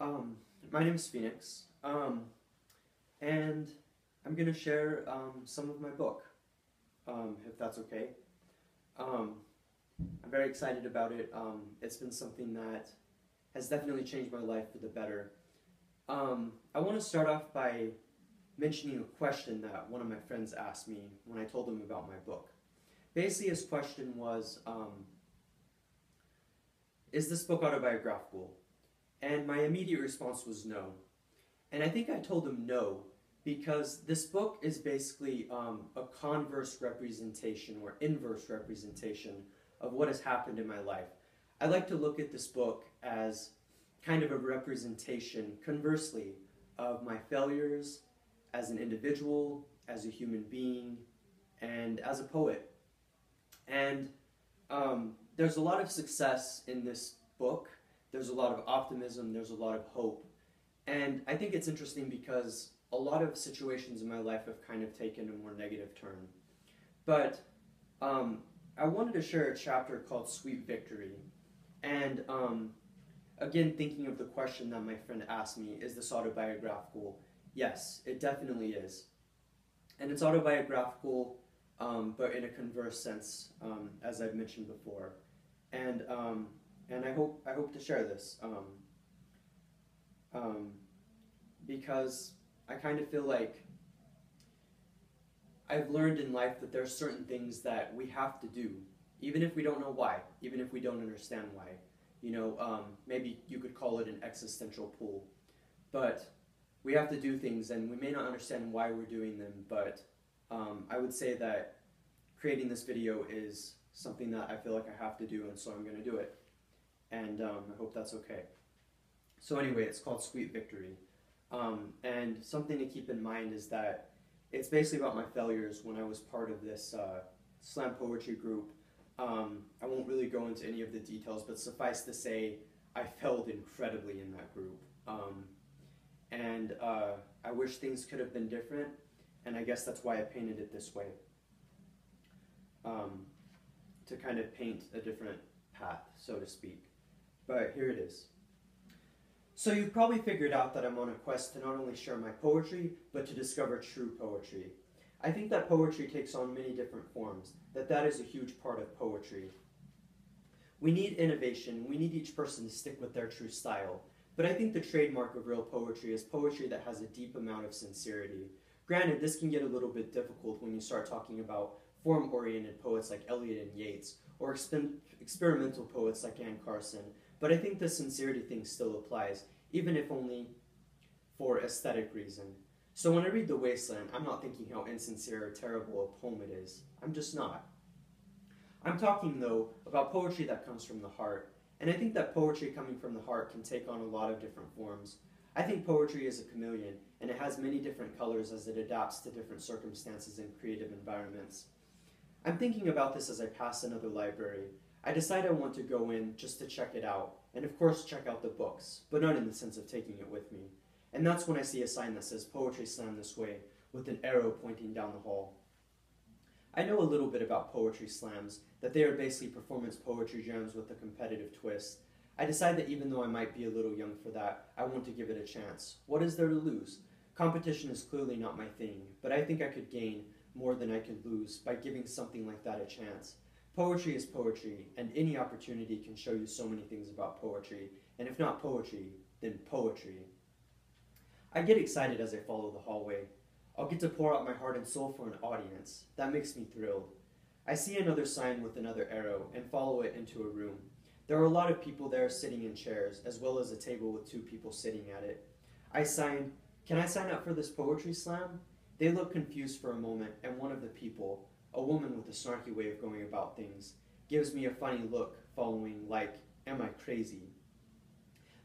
Um, my name is Phoenix, and I'm going to share some of my book, if that's okay. Um, I'm very excited about it. It's been something that has definitely changed my life for the better. I want to start off by mentioning a question that one of my friends asked me when I told him about my book. Basically, his question was, is this book autobiographical? And my immediate response was no. And I think I told him no because this book is basically a converse representation or inverse representation of what has happened in my life. I like to look at this book as kind of a representation, conversely, of my failures as an individual, as a human being, and as a poet. And there's a lot of success in this book. There's a lot of optimism, there's a lot of hope. And I think it's interesting because a lot of situations in my life have kind of taken a more negative turn. But I wanted to share a chapter called Sweet Victory. And again, thinking of the question that my friend asked me, is this autobiographical? Yes, it definitely is. And it's autobiographical, but in a converse sense, as I've mentioned before. And and I hope to share this because I kind of feel like I've learned in life that there are certain things that we have to do, even if we don't know why, even if we don't understand why. Maybe you could call it an existential pull, but we have to do things, and we may not understand why we're doing them. But I would say that creating this video is something that I feel like I have to do, and so I'm going to do it. And I hope that's okay. So anyway, it's called Sweet Victory. And something to keep in mind is that it's basically about my failures when I was part of this slam poetry group. I won't really go into any of the details, but suffice to say, I failed incredibly in that group. And I wish things could have been different, and I guess that's why I painted it this way. To kind of paint a different path, so to speak. But here it is. So you've probably figured out that I'm on a quest to not only share my poetry, but to discover true poetry. I think that poetry takes on many different forms, that is a huge part of poetry. We need innovation, we need each person to stick with their true style, but I think the trademark of real poetry is poetry that has a deep amount of sincerity. Granted, this can get a little bit difficult when you start talking about form-oriented poets like Eliot and Yeats, or experimental poets like Anne Carson, but I think the sincerity thing still applies, even if only for aesthetic reason. So when I read The Wasteland, I'm not thinking how insincere or terrible a poem it is. I'm just not. I'm talking, though, about poetry that comes from the heart, and I think that poetry coming from the heart can take on a lot of different forms. I think poetry is a chameleon, and it has many different colors as it adapts to different circumstances and creative environments. I'm thinking about this as I pass another library. I decide I want to go in just to check it out, and of course check out the books, but not in the sense of taking it with me. And that's when I see a sign that says Poetry Slam this way, with an arrow pointing down the hall. I know a little bit about poetry slams, that they are basically performance poetry jams with a competitive twist. I decide that even though I might be a little young for that, I want to give it a chance. What is there to lose? Competition is clearly not my thing, but I think I could gain more than I could lose by giving something like that a chance. Poetry is poetry, and any opportunity can show you so many things about poetry, and if not poetry, then poetry. I get excited as I follow the hallway. I'll get to pour out my heart and soul for an audience. That makes me thrilled. I see another sign with another arrow and follow it into a room. There are a lot of people there sitting in chairs, as well as a table with 2 people sitting at it. I sign, "Can I sign up for this poetry slam?" They look confused for a moment, and one of the people, a woman with a snarky way of going about things, gives me a funny look following, like, am I crazy?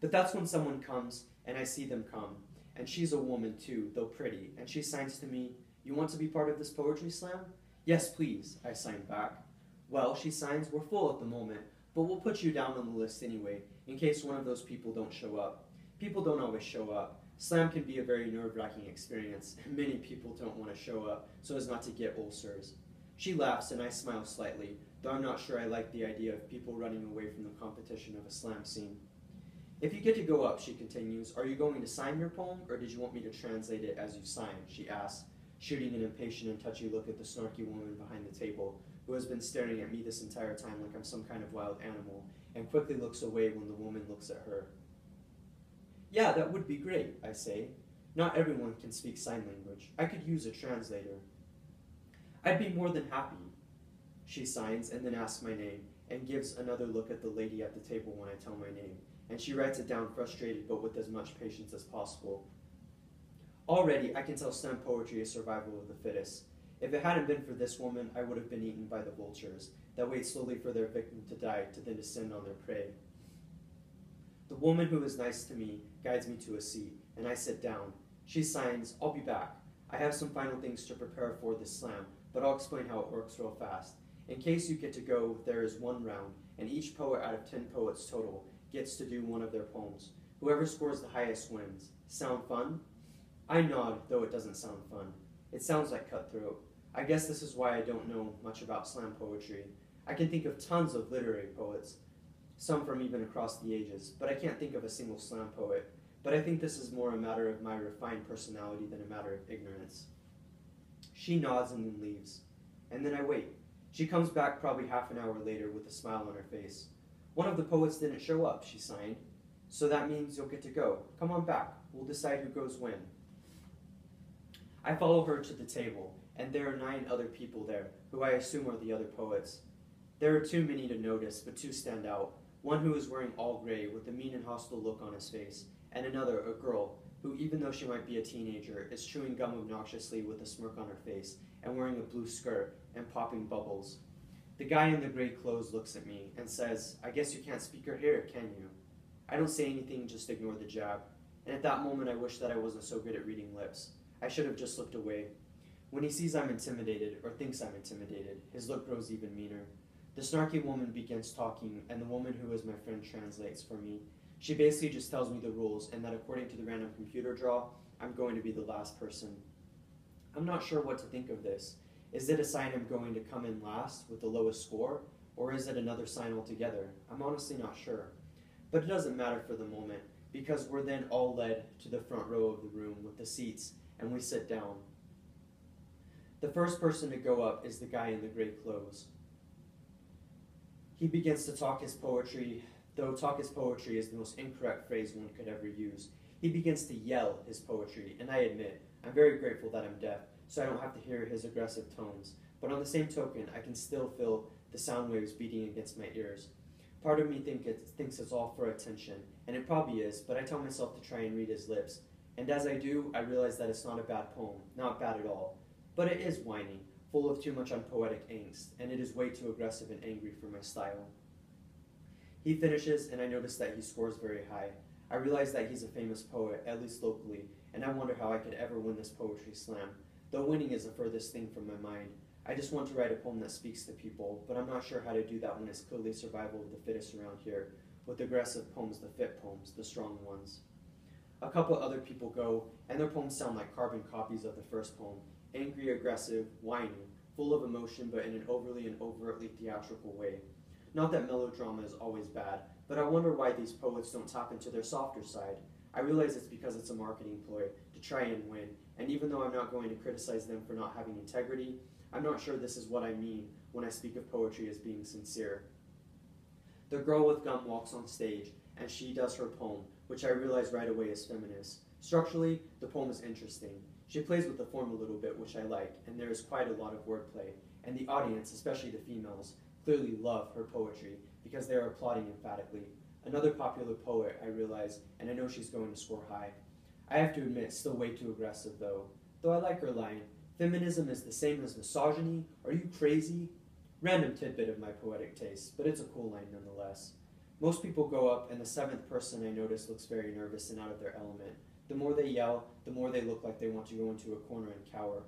But that's when someone comes, and I see them come, and she's a woman too, though pretty, and she signs to me, "You want to be part of this poetry slam?" "Yes, please," I sign back. "Well," she signs, "we're full at the moment, but we'll put you down on the list anyway, in case one of those people don't show up." People don't always show up. Slam can be a very nerve-wracking experience, and many people don't want to show up so as not to get ulcers. She laughs and I smile slightly, though I'm not sure I like the idea of people running away from the competition of a slam scene. If you get to go up, she continues, are you going to sign your poem, or did you want me to translate it as you sign? She asks, shooting an impatient and touchy look at the snarky woman behind the table, who has been staring at me this entire time like I'm some kind of wild animal, and quickly looks away when the woman looks at her. Yeah, that would be great, I say. Not everyone can speak sign language. I could use a translator. I'd be more than happy. She signs and then asks my name, and gives another look at the lady at the table when I tell my name, and she writes it down frustrated but with as much patience as possible. Already, I can tell slam poetry is survival of the fittest. If it hadn't been for this woman, I would have been eaten by the vultures that wait slowly for their victim to die to then descend on their prey. The woman who is nice to me guides me to a seat, and I sit down. She signs, I'll be back. I have some final things to prepare for this slam, but I'll explain how it works real fast. In case you get to go, there is one round, and each poet out of 10 poets total gets to do one of their poems. Whoever scores the highest wins. Sound fun? I nod, though it doesn't sound fun. It sounds like cutthroat. I guess this is why I don't know much about slam poetry. I can think of tons of literary poets, some from even across the ages, but I can't think of a single slam poet. But I think this is more a matter of my refined personality than a matter of ignorance. She nods and then leaves. And then I wait. She comes back probably half an hour later with a smile on her face. One of the poets didn't show up, she signed. So that means you'll get to go. Come on back. We'll decide who goes when. I follow her to the table, and there are 9 other people there, who I assume are the other poets. There are too many to notice, but 2 stand out. One who is wearing all gray with a mean and hostile look on his face, and another, a girl, who even though she might be a teenager, is chewing gum obnoxiously with a smirk on her face, and wearing a blue skirt, and popping bubbles. The guy in the gray clothes looks at me, and says, I guess you can't speak her hair, can you? I don't say anything, just ignore the jab. And at that moment I wish that I wasn't so good at reading lips. I should have just looked away. When he sees I'm intimidated, or thinks I'm intimidated, his look grows even meaner. The snarky woman begins talking, and the woman who is my friend translates for me. She basically just tells me the rules, and that according to the random computer draw, I'm going to be the last person. I'm not sure what to think of this. Is it a sign I'm going to come in last with the lowest score, or is it another sign altogether? I'm honestly not sure. But it doesn't matter for the moment, because we're then all led to the front row of the room with the seats, and we sit down. The first person to go up is the guy in the gray clothes. He begins to talk his poetry, though talk his poetry is the most incorrect phrase one could ever use. He begins to yell his poetry, and I admit, I'm very grateful that I'm deaf, so I don't have to hear his aggressive tones. But on the same token, I can still feel the sound waves beating against my ears. Part of me thinks it's all for attention, and it probably is, but I tell myself to try and read his lips. And as I do, I realize that it's not a bad poem, not bad at all. But it is whiny, full of too much unpoetic angst, and it is way too aggressive and angry for my style. He finishes, and I notice that he scores very high. I realize that he's a famous poet, at least locally, and I wonder how I could ever win this poetry slam. Though winning is the furthest thing from my mind. I just want to write a poem that speaks to people, but I'm not sure how to do that when it's clearly survival of the fittest around here, with aggressive poems, the fit poems, the strong ones. A couple other people go, and their poems sound like carbon copies of the first poem, angry, aggressive, whiny, full of emotion, but in an overly and overtly theatrical way. Not that melodrama is always bad, but I wonder why these poets don't tap into their softer side. I realize it's because it's a marketing ploy to try and win, and even though I'm not going to criticize them for not having integrity, I'm not sure this is what I mean when I speak of poetry as being sincere. The girl with gum walks on stage, and she does her poem, which I realize right away is feminist. Structurally, the poem is interesting. She plays with the form a little bit, which I like, and there is quite a lot of wordplay, and the audience, especially the females, clearly love her poetry because they are applauding emphatically. Another popular poet, I realize, and I know she's going to score high. I have to admit, still way too aggressive though. Though I like her line, feminism is the same as misogyny? Are you crazy? Random tidbit of my poetic taste, but it's a cool line nonetheless. Most people go up, and the 7th person I notice looks very nervous and out of their element. The more they yell, the more they look like they want to go into a corner and cower.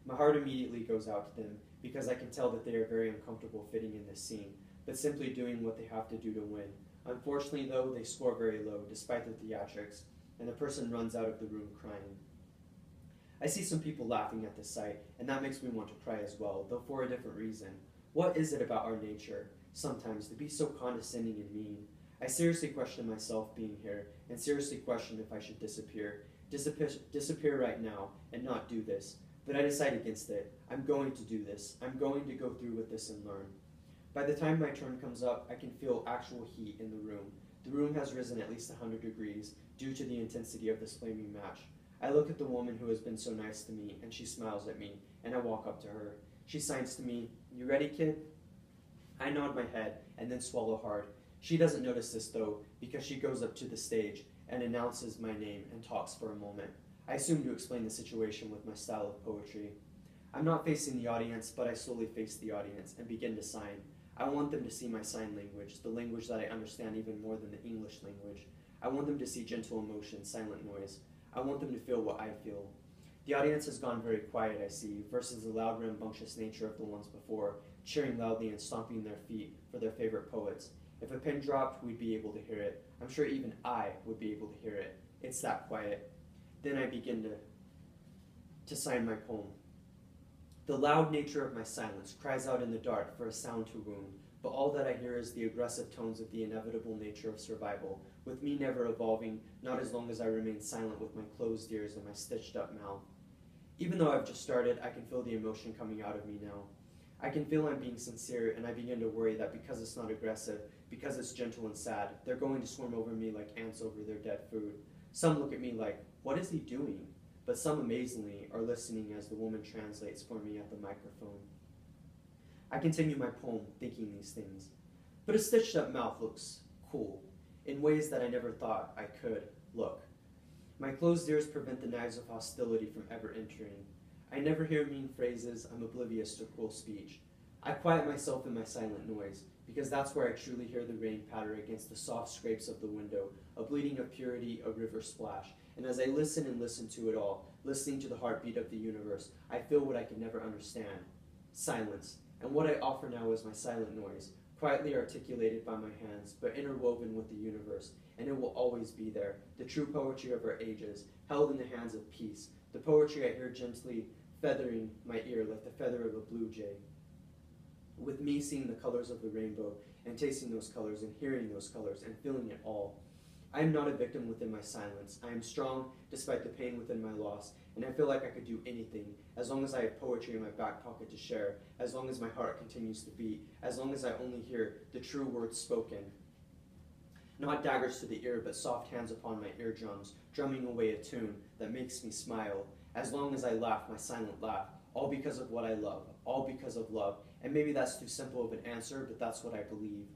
My heart immediately goes out to them, because I can tell that they are very uncomfortable fitting in this scene, but simply doing what they have to do to win. Unfortunately, though, they score very low, despite the theatrics, and the person runs out of the room crying. I see some people laughing at this sight, and that makes me want to cry as well, though for a different reason. What is it about our nature, sometimes, to be so condescending and mean? I seriously question myself being here, and seriously question if I should disappear. Disappear right now, and not do this. But I decide against it. I'm going to do this. I'm going to go through with this and learn. By the time my turn comes up, I can feel actual heat in the room. The room has risen at least 100 degrees due to the intensity of this flaming match. I look at the woman who has been so nice to me, and she smiles at me, and I walk up to her. She signs to me, "You ready, kid?" I nod my head and then swallow hard. She doesn't notice this though, because she goes up to the stage and announces my name and talks for a moment. I assume to explain the situation with my style of poetry. I'm not facing the audience, but I slowly face the audience and begin to sign. I want them to see my sign language, the language that I understand even more than the English language. I want them to see gentle emotion, silent noise. I want them to feel what I feel. The audience has gone very quiet, I see, versus the loud, rambunctious nature of the ones before, cheering loudly and stomping their feet for their favorite poets. If a pin dropped, we'd be able to hear it. I'm sure even I would be able to hear it. It's that quiet. Then I begin to sign my poem. The loud nature of my silence cries out in the dark for a sound to wound, but all that I hear is the aggressive tones of the inevitable nature of survival, with me never evolving, not as long as I remain silent with my closed ears and my stitched up mouth. Even though I've just started, I can feel the emotion coming out of me now. I can feel I'm being sincere, and I begin to worry that because it's not aggressive, because it's gentle and sad, they're going to swarm over me like ants over their dead food. Some look at me like, "What is he doing?" But some, amazingly, are listening as the woman translates for me at the microphone. I continue my poem, thinking these things. But a stitched up mouth looks cool, in ways that I never thought I could look. My closed ears prevent the knives of hostility from ever entering. I never hear mean phrases. I'm oblivious to cruel speech. I quiet myself in my silent noise, because that's where I truly hear the rain patter against the soft scrapes of the window, a bleeding of purity, a river splash. And as I listen and listen to it all, listening to the heartbeat of the universe, I feel what I can never understand. Silence. And what I offer now is my silent noise, quietly articulated by my hands, but interwoven with the universe, and it will always be there, the true poetry of our ages, held in the hands of peace, the poetry I hear gently feathering my ear like the feather of a blue jay. With me seeing the colors of the rainbow, and tasting those colors, and hearing those colors, and feeling it all. I am not a victim within my silence. I am strong despite the pain within my loss, and I feel like I could do anything, as long as I have poetry in my back pocket to share, as long as my heart continues to beat, as long as I only hear the true words spoken. Not daggers to the ear, but soft hands upon my eardrums, drumming away a tune that makes me smile, as long as I laugh my silent laugh, all because of what I love, all because of love, and maybe that's too simple of an answer, but that's what I believe.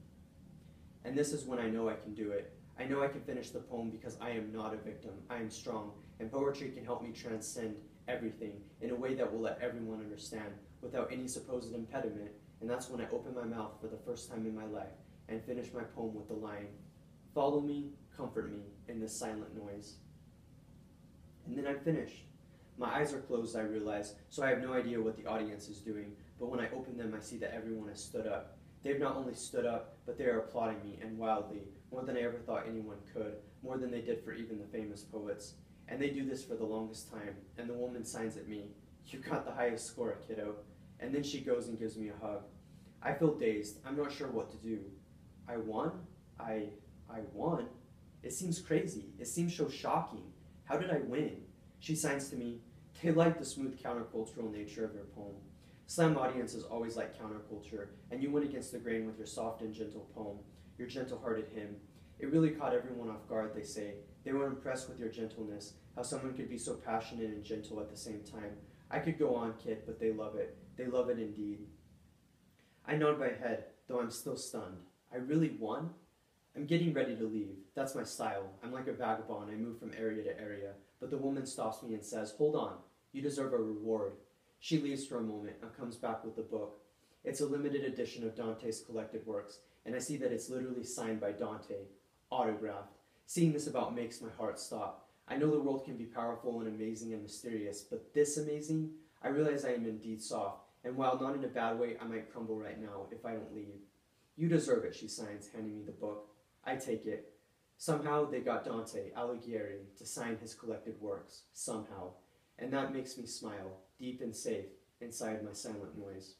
And this is when I know I can do it. I know I can finish the poem because I am not a victim. I am strong, and poetry can help me transcend everything in a way that will let everyone understand without any supposed impediment, and that's when I open my mouth for the first time in my life and finish my poem with the line, "Follow me, comfort me in this silent noise." And then I'm finished. My eyes are closed, I realize, so I have no idea what the audience is doing, but when I open them, I see that everyone has stood up. They've not only stood up, but they are applauding me, and wildly, more than I ever thought anyone could, more than they did for even the famous poets. And they do this for the longest time, and the woman signs at me, "You got the highest score, kiddo." And then she goes and gives me a hug. I feel dazed. I'm not sure what to do. I won? I won? It seems crazy. It seems so shocking. How did I win? She signs to me. They like the smooth countercultural nature of your poem. Slam audiences always like counterculture, and you went against the grain with your soft and gentle poem, your gentle-hearted hymn. It really caught everyone off guard, they say. They were impressed with your gentleness, how someone could be so passionate and gentle at the same time. I could go on, kid, but they love it. They love it indeed. I nod my head, though I'm still stunned. I really won? I'm getting ready to leave. That's my style. I'm like a vagabond. I move from area to area. But the woman stops me and says, "Hold on. You deserve a reward." She leaves for a moment and comes back with the book. It's a limited edition of Dante's collected works, and I see that it's literally signed by Dante, autographed. Seeing this about makes my heart stop. I know the world can be powerful and amazing and mysterious, but this amazing? I realize I am indeed soft, and while not in a bad way, I might crumble right now if I don't leave. "You deserve it," she signs, handing me the book. I take it. Somehow they got Dante Alighieri to sign his collected works. Somehow. And that makes me smile, deep and safe, inside my silent noise.